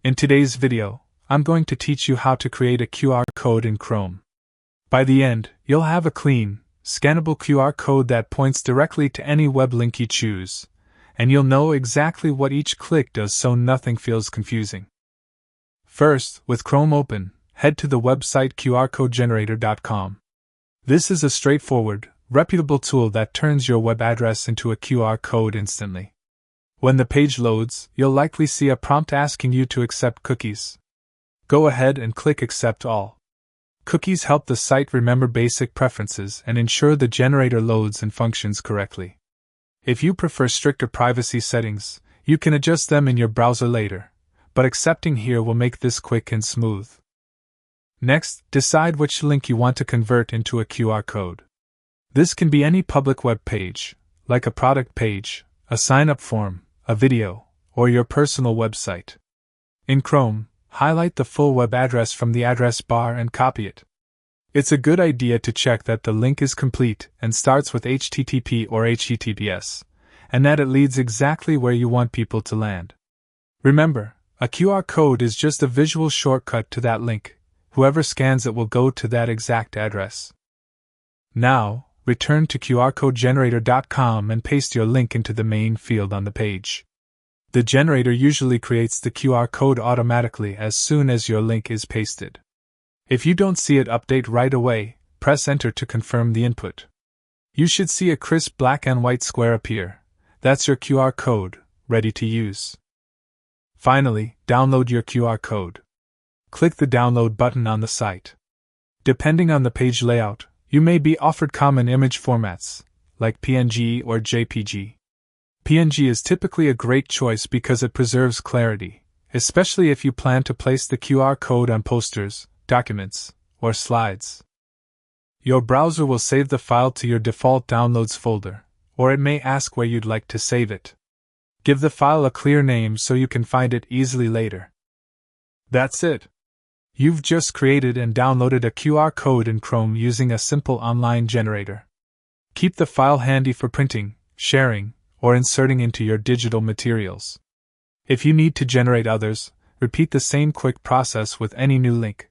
In today's video, I'm going to teach you how to create a QR code in Chrome. By the end, you'll have a clean, scannable QR code that points directly to any web link you choose, and you'll know exactly what each click does so nothing feels confusing. First, with Chrome open, head to the website qrcodegenerator.com. This is a straightforward, reputable tool that turns your web address into a QR code instantly. When the page loads, you'll likely see a prompt asking you to accept cookies. Go ahead and click Accept All. Cookies help the site remember basic preferences and ensure the generator loads and functions correctly. If you prefer stricter privacy settings, you can adjust them in your browser later, but accepting here will make this quick and smooth. Next, decide which link you want to convert into a QR code. This can be any public web page, like a product page, a sign-up form, a video, or your personal website. In Chrome, highlight the full web address from the address bar and copy it. It's a good idea to check that the link is complete and starts with HTTP or HTTPS, and that it leads exactly where you want people to land. Remember, a QR code is just a visual shortcut to that link. Whoever scans it will go to that exact address. Now, return to qrcodegenerator.com and paste your link into the main field on the page. The generator usually creates the QR code automatically as soon as your link is pasted. If you don't see it update right away, press Enter to confirm the input. You should see a crisp black and white square appear. That's your QR code, ready to use. Finally, download your QR code. Click the Download button on the site. Depending on the page layout, you may be offered common image formats, like PNG or JPG. PNG is typically a great choice because it preserves clarity, especially if you plan to place the QR code on posters, documents, or slides. Your browser will save the file to your default Downloads folder, or it may ask where you'd like to save it. Give the file a clear name so you can find it easily later. That's it. You've just created and downloaded a QR code in Chrome using a simple online generator. Keep the file handy for printing, sharing, or inserting into your digital materials. If you need to generate others, repeat the same quick process with any new link.